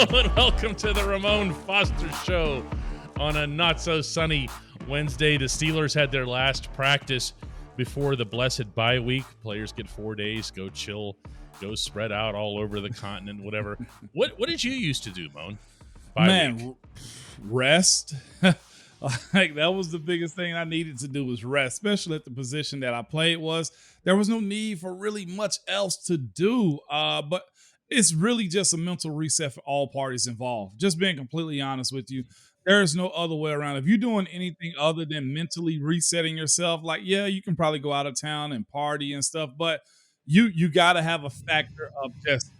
Hello and welcome to the Ramon Foster Show on a not-so-sunny Wednesday. The Steelers had their last practice before the blessed bye week. Players get 4 days, go chill, go spread out all over the continent, whatever. What did you used to do, Moan? Man, rest. Like, that was the biggest thing I needed to do was rest, especially at the position that I played there was no need for really much else to do. But it's really just a mental reset for all parties involved. Just being completely honest with you, there is no other way around. If you're doing anything other than mentally resetting yourself, like, yeah, you can probably go out of town and party and stuff, but you got to have a factor of just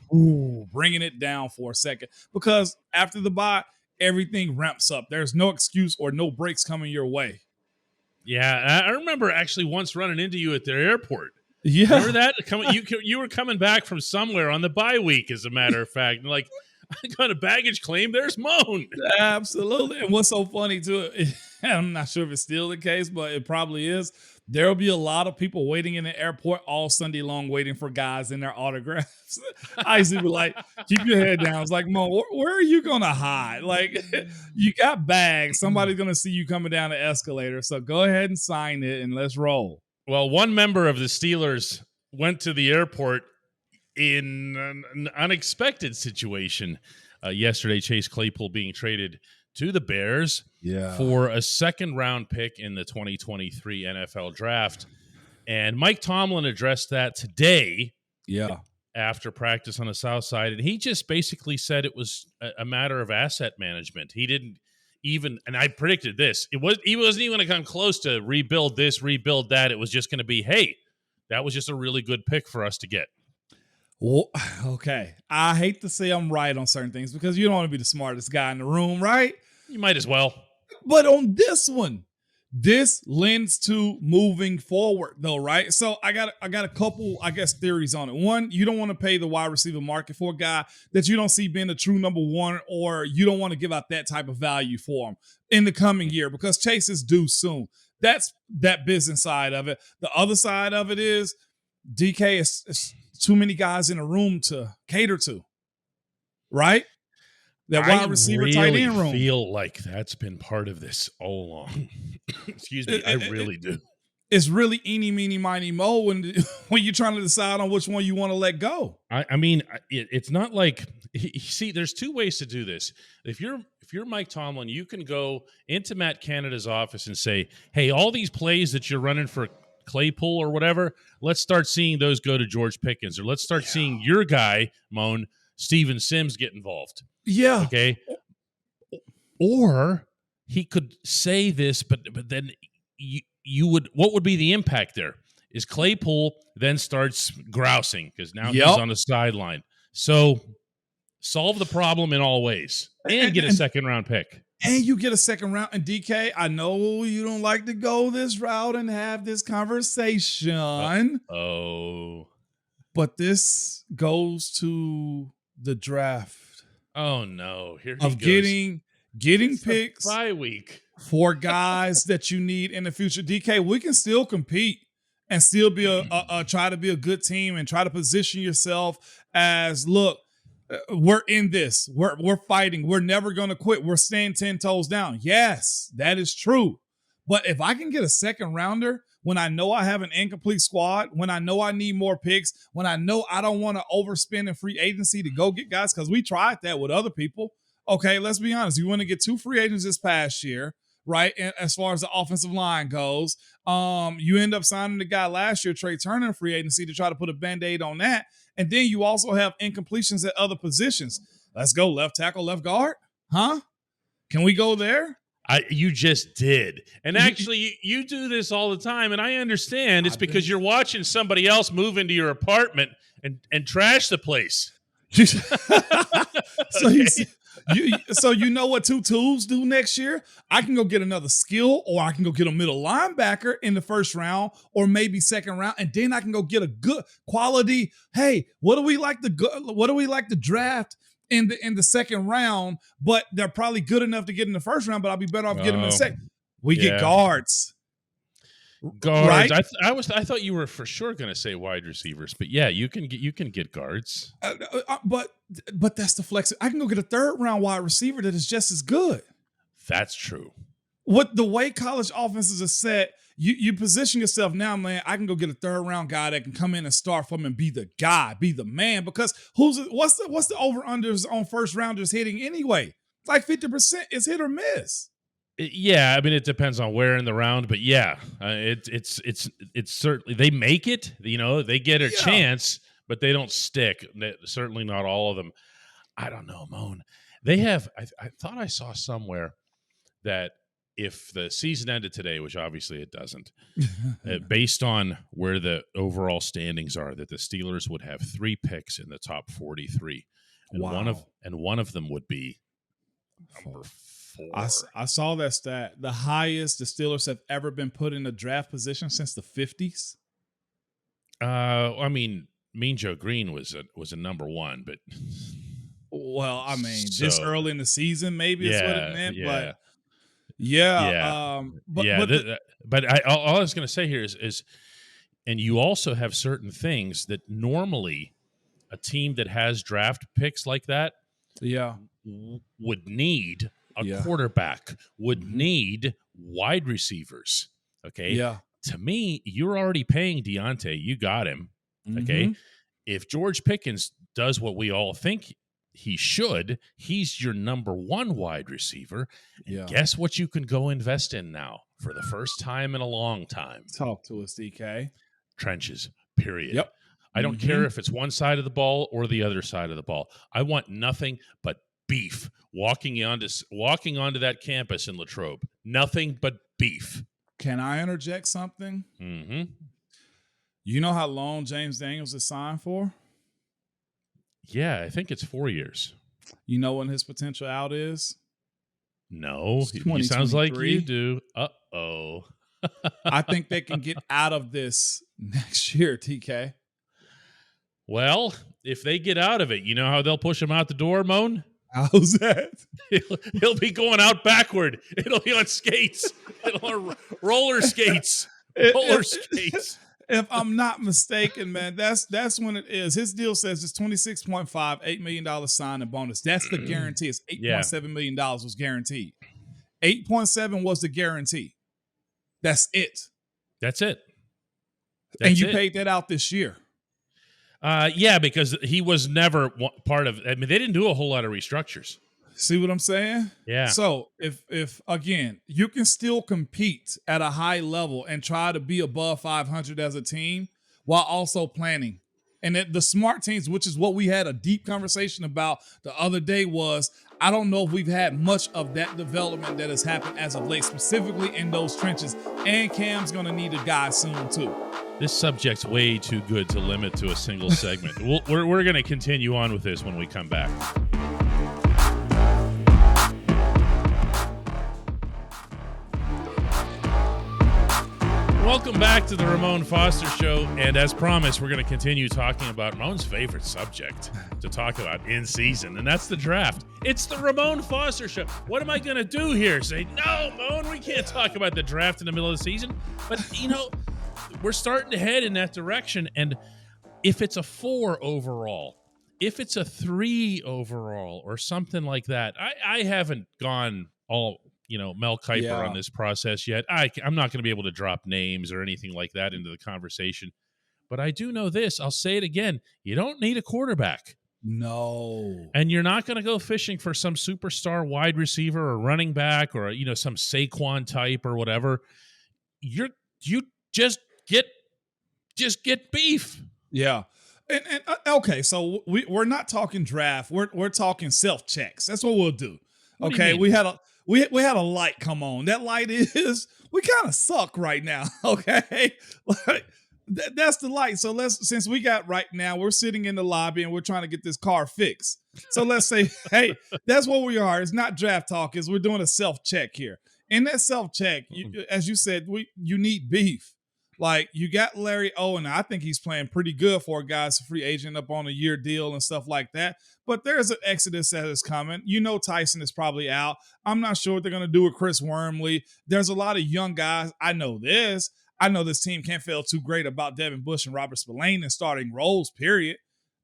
bringing it down for a second, because after the bye, everything ramps up. There's no excuse or no breaks coming your way. Yeah, I remember actually once running into you at the airport. Yeah. Remember that? You were coming back from somewhere on the bye week, as a matter of fact. And like, I got a baggage claim. There's Moan. Absolutely. And what's so funny, too, I'm not sure if it's still the case, but it probably is. There will be a lot of people waiting in the airport all Sunday long waiting for guys in their autographs. I used to be like, keep your head down. It's like, Mo, where are you going to hide? Like, you got bags. Somebody's going to see you coming down the escalator. So go ahead and sign it and let's roll. Well, one member of the Steelers went to the airport in an unexpected situation yesterday. Chase Claypool being traded to the Bears for a second-round pick in the 2023 NFL Draft. And Mike Tomlin addressed that today after practice on the South Side, and he just basically said it was a matter of asset management. He didn't even, and I predicted this, he wasn't even going to come close to rebuild this, rebuild that. It was just going to be, hey, that was just a really good pick for us to get. Well, okay. I hate to say I'm right on certain things because you don't want to be the smartest guy in the room, right? You might as well. But on this one, this lends to moving forward, though, right? So I got a couple, I guess, theories on it. One, you don't want to pay the wide receiver market for a guy that you don't see being a true number one, or you don't want to give out that type of value for him in the coming year because Chase is due soon. That's that business side of it. The other side of it is DK is too many guys in a room to cater to, right? That wide receiver tight end room. I feel like that's been part of this all along. Excuse me, I really do. It's really eeny, meeny, miny, mo when you're trying to decide on which one you want to let go. I mean, it's not like, see, there's two ways to do this. If you're Mike Tomlin, you can go into Matt Canada's office and say, hey, all these plays that you're running for Claypool or whatever, let's start seeing those go to George Pickens, or let's start seeing your guy, Moan, Steven Sims, get involved. Yeah. Okay. Or he could say this, but then you would, what would be the impact there? Is Claypool then starts grousing because now he's on the sideline. So solve the problem in all ways and get a second round pick. And you get a second round. And DK, I know you don't like to go this route and have this conversation. But this goes to the draft. Oh no! Here he goes. Getting picks bye week for guys that you need in the future. DK, we can still compete and still be try to be a good team and try to position yourself as, look, we're in this. We're fighting. We're never going to quit. We're staying 10 toes down. Yes, that is true. But if I can get a second rounder when I know I have an incomplete squad, when I know I need more picks, when I know I don't want to overspend in free agency to go get guys, because we tried that with other people. Okay, let's be honest. You want to get 2 free agents this past year, right? And as far as the offensive line goes, you end up signing the guy last year, Trey Turner, in free agency to try to put a Band-Aid on that. And then you also have incompletions at other positions. Let's go left tackle, left guard. Huh? Can we go there? You just did. And actually, you do this all the time, and I understand it's because you're watching somebody else move into your apartment and trash the place. So you know what 2 tools do next year? I can go get another skill, or I can go get a middle linebacker in the first round, or maybe second round, and then I can go get a good quality. Hey, what do we like to draft in the second round? But they're probably good enough to get in the first round, but I'll be better off getting them in the second. We get guards. Guards. right? I thought you were for sure going to say wide receivers, but yeah, you can get guards. But that's the flex. I can go get a third round wide receiver that is just as good. That's true. What the way college offenses are set, you position yourself now, man. I can go get a third round guy that can come in and start for me and be the guy, be the man. Because what's the over unders on first rounders hitting anyway? It's like 50% is hit or miss. Yeah, I mean it depends on where in the round, but yeah, it's certainly they make it. They get a chance, but they don't stick. Certainly not all of them. I don't know, Moan. They have. I thought I saw somewhere that if the season ended today, which obviously it doesn't, based on where the overall standings are, that the Steelers would have 3 picks in the top 43, and one of them would be number 4. I saw that stat. The highest the Steelers have ever been put in a draft position since the 50s. I mean, Mean Joe Green was a number 1, but well, I mean, this early in the season, maybe is what it meant. But yeah. All I was going to say here is, and you also have certain things that normally a team that has draft picks like that, would need a quarterback, would need wide receivers. Okay. Yeah. To me, you're already paying Deontay. You got him. Okay. If George Pickens does what we all think he should, he's your number 1 wide receiver. And guess what you can go invest in now for the first time in a long time? Talk to us, DK. Trenches, period. Yep. I don't care if it's one side of the ball or the other side of the ball. I want nothing but beef walking onto that campus in Latrobe. Nothing but beef. Can I interject something? Mm-hmm. You know how long James Daniels is signed for? Yeah, I think it's 4 years. You know when his potential out is? No, he sounds like you do. Uh-oh. I think they can get out of this next year, TK. Well, if they get out of it, you know how they'll push him out the door, Moan? How's that? He'll be going out backward. It'll be on skates. Roller skates. Roller skates. If I'm not mistaken, man, that's when it is. His deal says it's 26.5, $8 million signing bonus. That's the guarantee. It's $8.7 million was guaranteed. 8.7 was the guarantee. That's it. That's it. And you paid that out this year. Yeah, because he was never part of. I mean, they didn't do a whole lot of restructures. See what I'm saying? Yeah. So if again, you can still compete at a high level and try to be above 500 as a team while also planning. And the smart teams, which is what we had a deep conversation about the other day, was I don't know if we've had much of that development that has happened as of late, specifically in those trenches. And Cam's going to need a guy soon too. This subject's way too good to limit to a single segment. We're going to continue on with this when we come back. Welcome back to the Ramon Foster Show, and as promised, we're going to continue talking about Ramon's favorite subject to talk about in season, and that's the draft. It's the Ramon Foster Show. What am I going to do here? Say, no, Ramon, we can't talk about the draft in the middle of the season. But, we're starting to head in that direction, and if it's a 4 overall, if it's a 3 overall, or something like that, I haven't gone all Mel Kiper on this process yet. I'm not going to be able to drop names or anything like that into the conversation. But I do know this. I'll say it again. You don't need a quarterback. No. And you're not going to go fishing for some superstar wide receiver or running back or, some Saquon type or whatever. You just get beef. Yeah. And okay, so we're not talking draft. We're talking self-checks. That's what we'll do. Okay, we had a light come on. That light is we kind of suck right now. Okay, that's the light. So since we got right now, we're sitting in the lobby and we're trying to get this car fixed. So let's say, hey, that's what we are. It's not draft talk. We're doing a self check here. In that self check, as you said, you need beef. Like you got Larry Owen. I think he's playing pretty good for a guy's free agent up on a year deal and stuff like that. But there's an exodus that is coming. Tyson is probably out. I'm not sure what they're going to do with Chris Wormley. There's a lot of young guys. I know this. I know this team can't feel too great about Devin Bush and Robert Spillane in starting roles, period.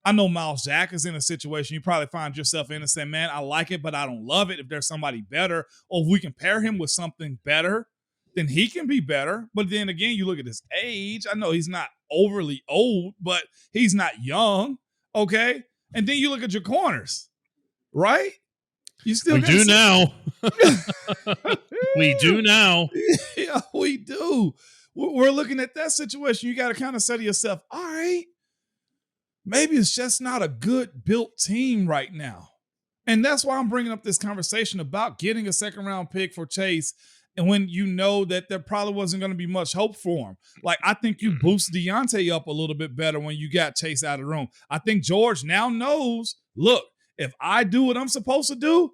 I know Miles Jack is in a situation you probably find yourself in and say, man, I like it, but I don't love it. If there's somebody better, or if we can pair him with something better, then he can be better. But then again, you look at his age. I know he's not overly old, but he's not young, okay? And then you look at your corners, right? You still we do now. We do now. Yeah, we do. We're looking at that situation. You got to kind of say to yourself, all right, maybe it's just not a good built team right now. And that's why I'm bringing up this conversation about getting a second-round pick for Chase, and when you know that there probably wasn't going to be much hope for him. Like, I think you boost Deontay up a little bit better when you got Chase out of the room. I think George now knows, look, if I do what I'm supposed to do,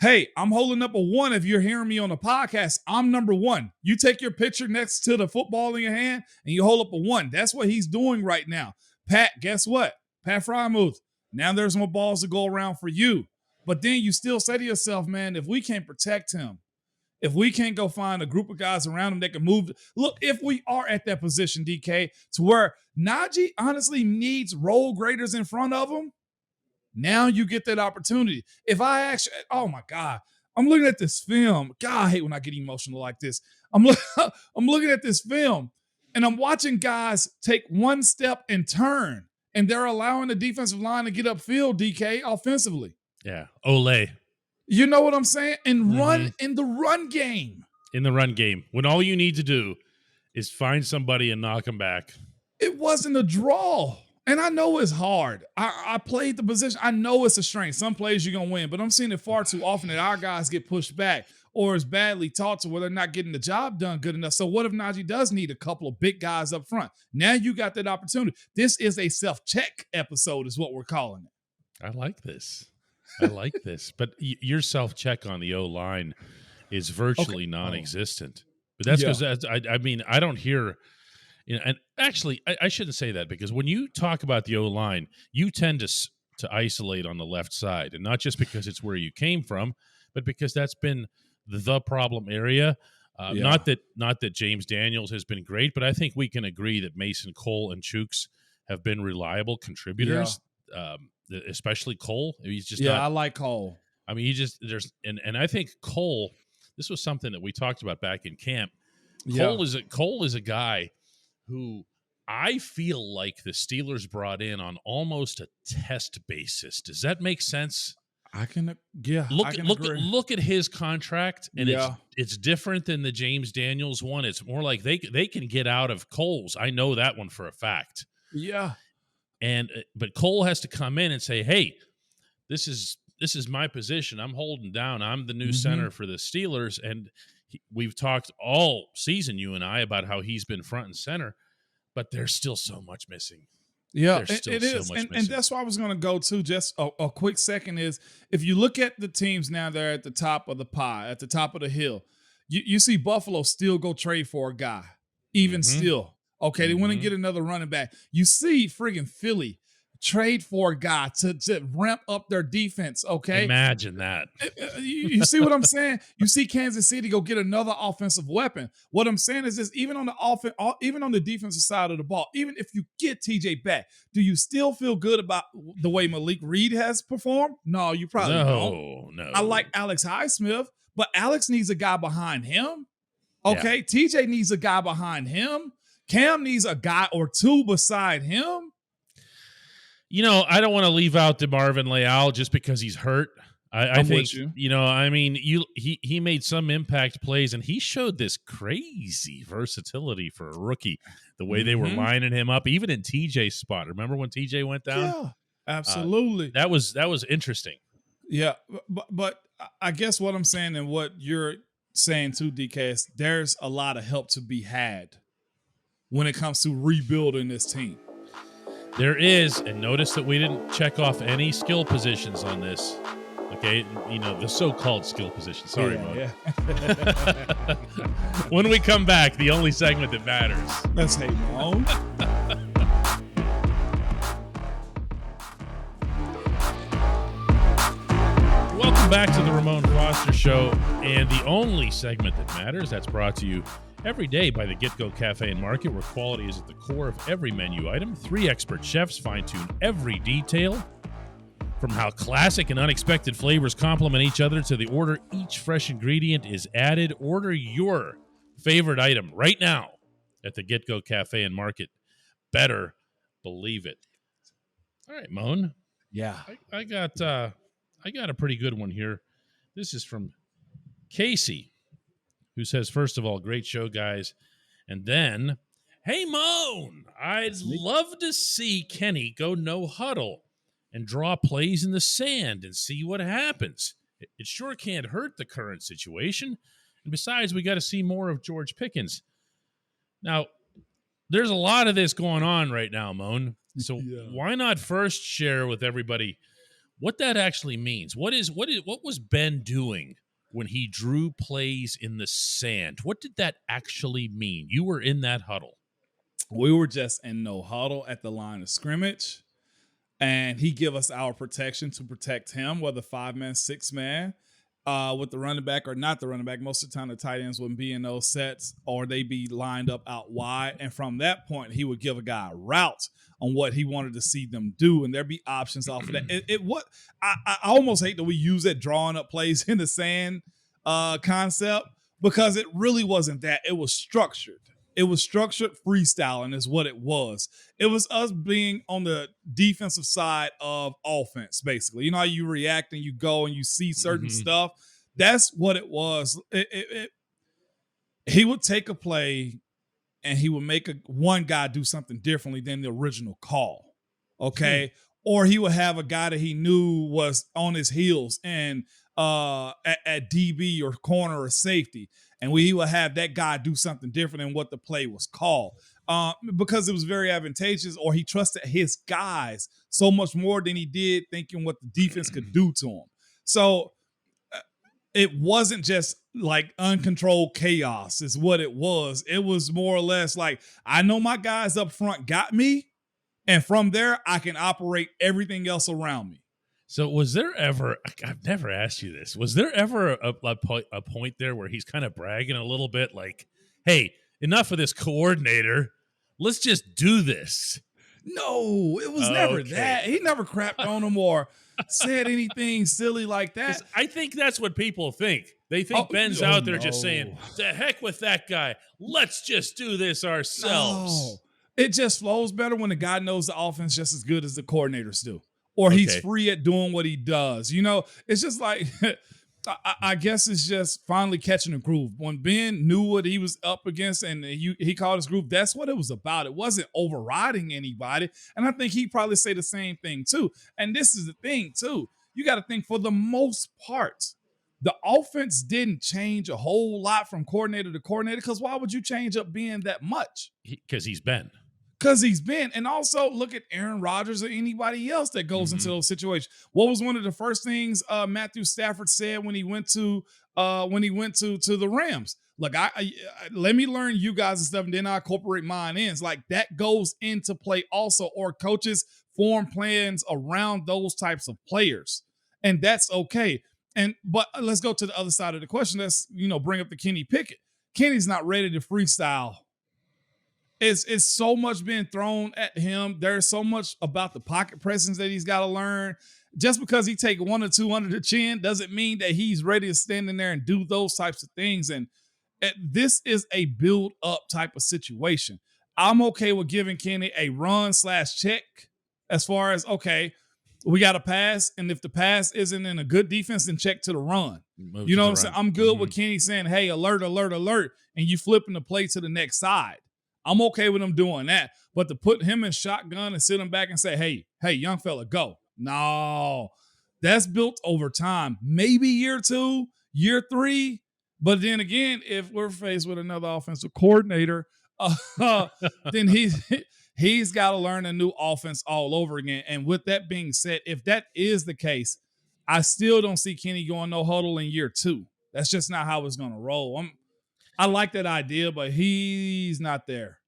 hey, I'm holding up a 1 if you're hearing me on the podcast. I'm number 1. You take your picture next to the football in your hand and you hold up a 1. That's what he's doing right now. Pat, guess what? Pat Frymuth, now there's more balls to go around for you. But then you still say to yourself, man, if we can't protect him, if we can't go find a group of guys around him that can move. Look, if we are at that position, DK, to where Najee honestly needs role graders in front of him, now you get that opportunity. If I actually, oh my God, I'm looking at this film. God, I hate when I get emotional like this. I'm looking at this film and I'm watching guys take one step and turn, and they're allowing the defensive line to get upfield, DK, offensively. Yeah. Ole. You know what I'm saying? And run in the run game. In the run game. When all you need to do is find somebody and knock them back. It wasn't a draw. And I know it's hard. I played the position. I know it's a strength. Some plays you're going to win, but I'm seeing it far too often that our guys get pushed back or is badly taught to where they're not getting the job done good enough. So what if Najee does need a couple of big guys up front? Now you got that opportunity. This is a self-check episode is what we're calling it. I like this. I like this. But your self-check on the O-line is virtually non-existent. But that's because, I mean, I don't hear... You know, and actually, I shouldn't say that, because when you talk about the O-line, you tend to isolate on the left side, and not just because it's where you came from, but because that's been the problem area. Not that James Daniels has been great, but I think we can agree that Mason Cole and Chooks have been reliable contributors, especially Cole. He's just I like Cole. I mean, and I think Cole. This was something that we talked about back in camp. Cole is a guy who I feel like the Steelers brought in on almost a test basis. Does that make sense? I can agree. Look at his contract, and it's different than the James Daniels one. It's more like they can get out of Cole's. I know that one for a fact. Yeah. But Cole has to come in and say, "Hey, this is my position. I'm holding down. I'm the new center for the Steelers." And we've talked all season, you and I, about how he's been front and center, but there's still so much missing. Yeah, it is. And that's why I was going to go to just a quick second is, if you look at the teams now, they're at the top of the pie, at the top of the hill. You see Buffalo still go trade for a guy, even still. Okay, they want to get another running back. You see friggin' Philly trade for a guy to ramp up their defense, okay? Imagine that. You see what I'm saying? You see Kansas City go get another offensive weapon. What I'm saying is this, even on the defensive side of the ball, even if you get TJ back, do you still feel good about the way Malik Reed has performed? No, you probably don't. No. I like Alex Highsmith, but Alex needs a guy behind him. Okay, yeah. TJ needs a guy behind him. Cam needs a guy or two beside him. You know, I don't want to leave out DeMarvin Leal just because he's hurt. I think, I mean, he made some impact plays, and he showed this crazy versatility for a rookie, the way they were lining him up, even in TJ's spot. Remember when TJ went down? Yeah, absolutely. That was interesting. Yeah, but I guess what I'm saying and what you're saying too, DK, is there's a lot of help to be had when it comes to rebuilding this team. There is, and notice that we didn't check off any skill positions on this. Okay, the so-called skill positions. Sorry, Mo. Yeah. When we come back, the only segment that matters. That's Hey Mo. Welcome back to the Ramon Foster Show, and the only segment that matters, that's brought to you every day by the Get Go Cafe and Market, where quality is at the core of every menu item. 3 expert chefs fine-tune every detail, from how classic and unexpected flavors complement each other to the order each fresh ingredient is added. Order your favorite item right now at the Get Go Cafe and Market. Better believe it. All right, Moan. Yeah. I got a pretty good one here. This is from Casey, who says, first of all, great show, guys. And then, hey, Moan, I'd love to see Kenny go no huddle and draw plays in the sand and see what happens. It sure can't hurt the current situation. And besides, we got to see more of George Pickens. Now, there's a lot of this going on right now, Moan. So why not first share with everybody what that actually means? What was Ben doing when he drew plays in the sand? What did that actually mean? You were in that huddle. We were just in no huddle at the line of scrimmage, and he give us our protection to protect him, whether 5-man, 6-man, with the running back or not the running back. Most of the time, the tight ends wouldn't be in those sets, or they be lined up out wide. And from that point, he would give a guy a route on what he wanted to see them do, and there'd be options off of that. I almost hate that we use that drawing up plays in the sand concept, because it really wasn't that. It was structured. It was structured freestyling is what it was. It was us being on the defensive side of offense, basically. You know how you react and you go and you see certain stuff? That's what it was. He would take a play and he would make one guy do something differently than the original call, okay? Or he would have a guy that he knew was on his heels and at DB or corner or safety, and he would have that guy do something different than what the play was called, because it was very advantageous, or he trusted his guys so much more than he did thinking what the defense could do to him. So it wasn't just like uncontrolled chaos is what it was. It was more or less like, I know my guys up front got me, and from there, I can operate everything else around me. So was there ever, I've never asked you this, was there ever a point there where he's kind of bragging a little bit like, hey, enough of this coordinator, let's just do this? No, it was never that. He never crapped on him or said anything silly like that. I think that's what people think. They think Ben's out there just saying, to heck with that guy, let's just do this ourselves. No. It just flows better when the guy knows the offense just as good as the coordinators do. Or he's free at doing what he does. You know, it's just like, I guess it's just finally catching a groove. When Ben knew what he was up against and he called his groove, that's what it was about. It wasn't overriding anybody. And I think he'd probably say the same thing too. And this is the thing too. You got to think, for the most part, the offense didn't change a whole lot from coordinator to coordinator, because why would you change up Ben that much? Because he's Ben. Because he's been. And also look at Aaron Rodgers or anybody else that goes into those situations. What was one of the first things Matthew Stafford said when he went to the Rams? Look, I let me learn you guys' stuff, and then I incorporate mine in. It's like that goes into play also, or coaches form plans around those types of players, and that's okay. But let's go to the other side of the question. Let's bring up the Kenny Pickett. Kenny's not ready to freestyle. It's so much being thrown at him. There's so much about the pocket presence that he's got to learn. Just because he take 1 or 2 under the chin doesn't mean that he's ready to stand in there and do those types of things. And this is a build-up type of situation. I'm okay with giving Kenny a run/check as far as, okay, we got to pass, and if the pass isn't in a good defense, then check to the run. You know what I'm saying? I'm good with Kenny saying, hey, alert, alert, alert, and you flipping the play to the next side. I'm okay with him doing that. But to put him in shotgun and sit him back and say, hey, young fella, go. No, that's built over time. Maybe year 2, year 3. But then again, if we're faced with another offensive coordinator, then he's got to learn a new offense all over again. And with that being said, if that is the case, I still don't see Kenny going no huddle in year 2. That's just not how it's going to roll. I like that idea, but he's not there.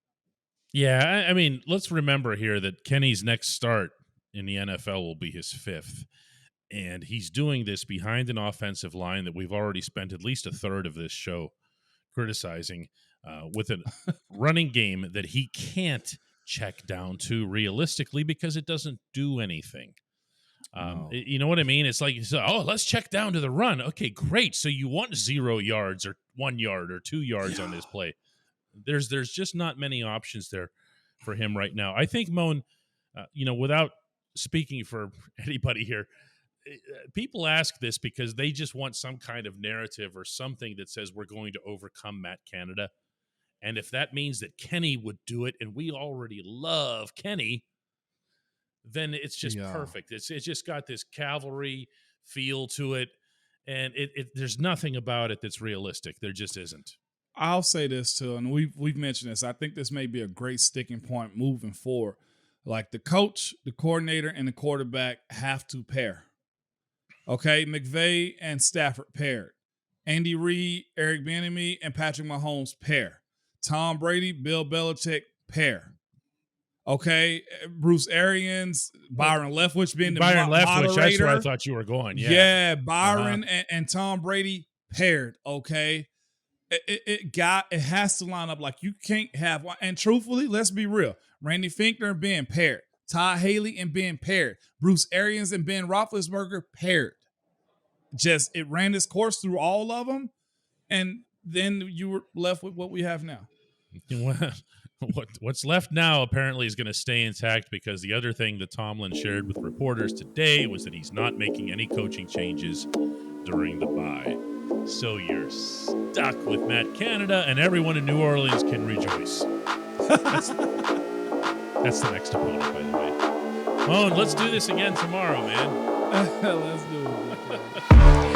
Yeah, I mean, let's remember here that Kenny's next start in the NFL will be his 5th. And he's doing this behind an offensive line that we've already spent at least a third of this show criticizing, with a running game that he can't check down to realistically because it doesn't do anything. You know what I mean? It's like, let's check down to the run. Okay, great. So you want 0 yards or 1 yard or 2 yards on this play. There's just not many options there for him right now. I think, Moan, without speaking for anybody here, people ask this because they just want some kind of narrative or something that says we're going to overcome Matt Canada. And if that means that Kenny would do it, and we already love Kenny, then it's just perfect. It's just got this cavalry feel to it, and there's nothing about it that's realistic. There just isn't. I'll say this too, and we've mentioned this. I think this may be a great sticking point moving forward. Like the coach, the coordinator, and the quarterback have to pair. Okay, McVay and Stafford paired. Andy Reid, Eric Bieniemy, and Patrick Mahomes pair. Tom Brady, Bill Belichick pair. Okay, Bruce Arians, Byron Leftwich being the moderator. That's where I thought you were going. Yeah, Byron and Tom Brady paired. Okay, it has to line up. Like you can't have one. And truthfully, let's be real. Randy Finkner being paired. Todd Haley and being paired. Bruce Arians and Ben Roethlisberger paired. Just it ran its course through all of them, and then you were left with what we have now. What's left now apparently is going to stay intact because the other thing that Tomlin shared with reporters today was that he's not making any coaching changes during the bye. So you're stuck with Matt Canada, and everyone in New Orleans can rejoice. That's the next opponent, by the way. Moan, let's do this again tomorrow, man. Let's do it.